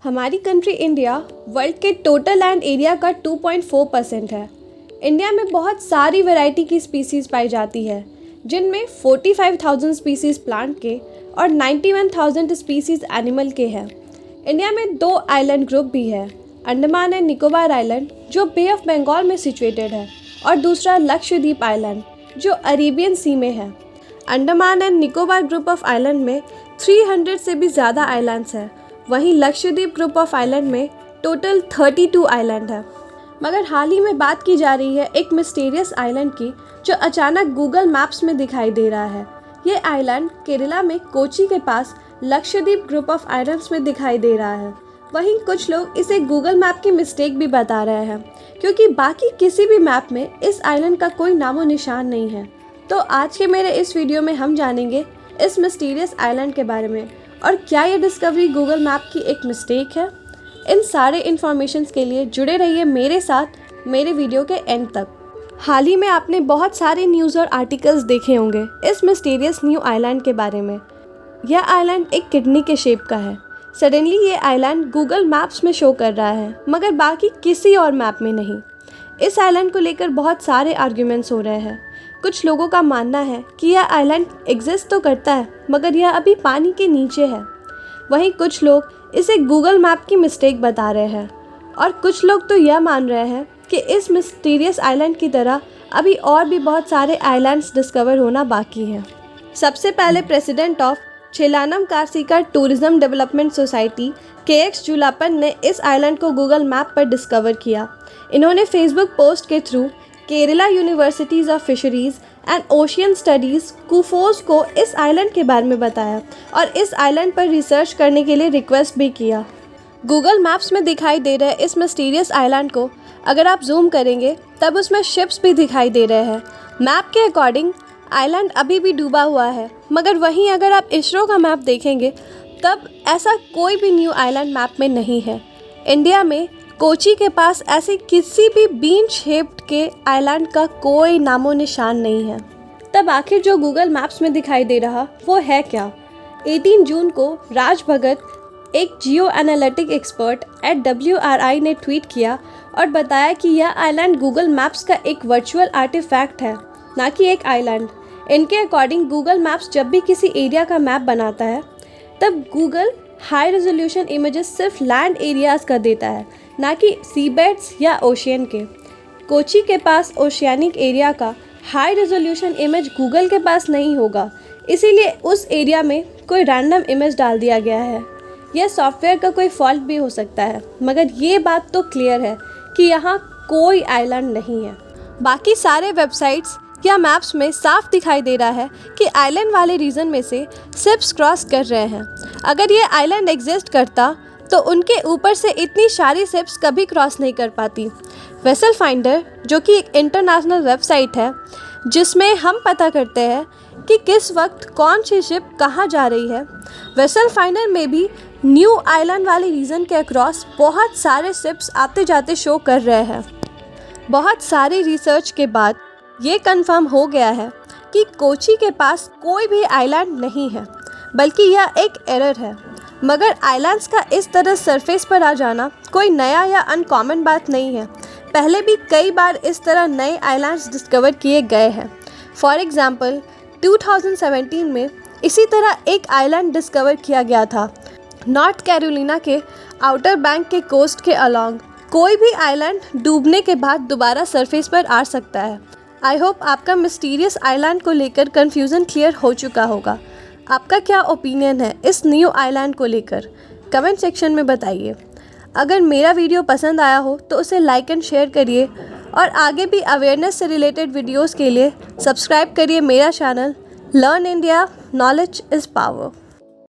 हमारी country India world के total land area का 2.4% है। इंडिया में बहुत सारी वैरायटी की स्पीसीज़ पाई जाती है, जिनमें 45,000 स्पीसीज़ प्लांट के और 91,000 स्पीसीज़ एनिमल के हैं। इंडिया में 2 आइलैंड ग्रुप भी है, अंडमान एंड निकोबार आइलैंड जो बे ऑफ बंगाल में सिचुएटेड है और दूसरा लक्षद्वीप आइलैंड जो अरेबियन सी में है। Andaman and Nicobar group of island में 300 से भी ज़्यादा आइलैंड्स हैं। वहीं लक्षद्वीप ग्रुप ऑफ आइलैंड में टोटल 32 आइलैंड है। मगर हाल ही में बात की जा रही है एक मिस्टीरियस आइलैंड की जो अचानक गूगल मैप्स में दिखाई दे रहा है। ये आइलैंड केरला में कोची के पास लक्षद्वीप ग्रुप ऑफ आइलैंड्स में दिखाई दे रहा है। वहीं कुछ लोग इसे गूगल मैप की मिस्टेक भी बता रहे हैं, क्योंकि बाकी किसी भी मैप में इस आइलैंड का कोई नामो निशान नहीं है। तो आज के मेरे इस वीडियो में हम जानेंगे इस मिस्टीरियस आइलैंड के बारे में और क्या ये डिस्कवरी गूगल मैप की एक मिस्टेक है। इन सारे इन्फॉर्मेशंस के लिए जुड़े रहिए मेरे साथ मेरे वीडियो के एंड तक। हाल ही में आपने बहुत सारे न्यूज़ और आर्टिकल्स देखे होंगे इस मिस्टीरियस न्यू आइलैंड के बारे में। यह आइलैंड एक किडनी के शेप का है। सडनली ये आइलैंड गूगल मैप्स में शो कर रहा है, मगर बाकी किसी और मैप में नहीं। इस आइलैंड को लेकर बहुत सारे आर्ग्यूमेंट्स हो रहे हैं। कुछ लोगों का मानना है कि यह आइलैंड एग्जिस्ट तो करता है, मगर यह अभी पानी के नीचे है। वहीं कुछ लोग इसे गूगल मैप की मिस्टेक बता रहे हैं और कुछ लोग तो यह मान रहे हैं कि इस मिस्टीरियस आइलैंड की तरह अभी और भी बहुत सारे आइलैंड्स डिस्कवर होना बाकी हैं। सबसे पहले प्रेसिडेंट ऑफ छेलानम कार्सिका टूरिज्म डेवलपमेंट सोसाइटी KX जुलापन ने इस आइलैंड को गूगल मैप पर डिस्कवर किया। इन्होंने फेसबुक पोस्ट के through Kerala universities of fisheries and ocean studies KUFOS को इस आइलैंड के बारे में बताया और इस आइलैंड पर रिसर्च करने के लिए रिक्वेस्ट भी किया। गूगल मैप्स में दिखाई दे रहे इस मिस्टीरियस आइलैंड को अगर आप जूम करेंगे तब उसमें शिप्स भी दिखाई दे रहे हैं। मैप के अकॉर्डिंग आइलैंड अभी भी डूबा हुआ है, मगर वहीं अगर आप इसरो का मैप देखेंगे तब ऐसा कोई भी न्यू आइलैंड मैप में नहीं है। इंडिया में कोची के पास ऐसे किसी भी बीन शेप्ड के आइलैंड का कोई नामो निशान नहीं है। तब आखिर जो गूगल मैप्स में दिखाई दे रहा वो है क्या? 18 जून को राज भगत, एक जियो एनालिटिक एक्सपर्ट एट WRI ने ट्वीट किया और बताया कि यह आइलैंड गूगल मैप्स का एक वर्चुअल आर्टिफैक्ट है, ना कि एक आइलैंड। इनके अकॉर्डिंग गूगल मैप्स जब भी किसी एरिया का मैप बनाता है तब गूगल हाई रेजोल्यूशन इमेजेस सिर्फ लैंड एरियाज़ का देता है, ना कि सीबेड्स या ओशियन के। कोची के पास ओशियानिक एरिया का हाई रेजोल्यूशन इमेज गूगल के पास नहीं होगा, इसीलिए उस एरिया में कोई रैंडम इमेज डाल दिया गया है। यह सॉफ्टवेयर का कोई फॉल्ट भी हो सकता है, मगर ये बात तो क्लियर है कि यहाँ कोई आइलैंड नहीं है। बाकी सारे वेबसाइट्स या मैप्स में साफ दिखाई दे रहा है कि आइलैंड वाले रीजन में से शिप्स क्रॉस कर रहे हैं। अगर ये आइलैंड एग्जिस्ट करता तो उनके ऊपर से इतनी सारी शिप्स कभी क्रॉस नहीं कर पाती। वेसल फाइंडर, जो कि एक इंटरनेशनल वेबसाइट है जिसमें हम पता करते हैं कि किस वक्त कौन सी शिप कहाँ जा रही है, वेसल फाइंडर में भी न्यू आइलैंड वाले रीजन के अक्रॉस बहुत सारे शिप्स आते जाते शो कर रहे हैं। बहुत सारी रिसर्च के बाद ये कंफर्म हो गया है कि कोची के पास कोई भी आइलैंड नहीं है, बल्कि यह एक एरर है। मगर आइलैंड्स का इस तरह सरफेस पर आ जाना कोई नया या अनकॉमन बात नहीं है। पहले भी कई बार इस तरह नए आइलैंड्स डिस्कवर किए गए हैं। फॉर एग्जांपल 2017 में इसी तरह एक आइलैंड डिस्कवर किया गया था। नॉर्थ कैरोलिना के आउटर बैंक के कोस्ट के अलॉन्ग कोई भी आइलैंड डूबने के बाद दोबारा सरफेस पर आ सकता है। आई होप आपका मिस्टीरियस आइलैंड को लेकर कन्फ्यूज़न क्लियर हो चुका होगा। आपका क्या ओपिनियन है इस न्यू आइलैंड को लेकर? कमेंट सेक्शन में बताइए। अगर मेरा वीडियो पसंद आया हो तो उसे लाइक एंड शेयर करिए और आगे भी अवेयरनेस से रिलेटेड वीडियोस के लिए सब्सक्राइब करिए मेरा channel learn India, knowledge is power.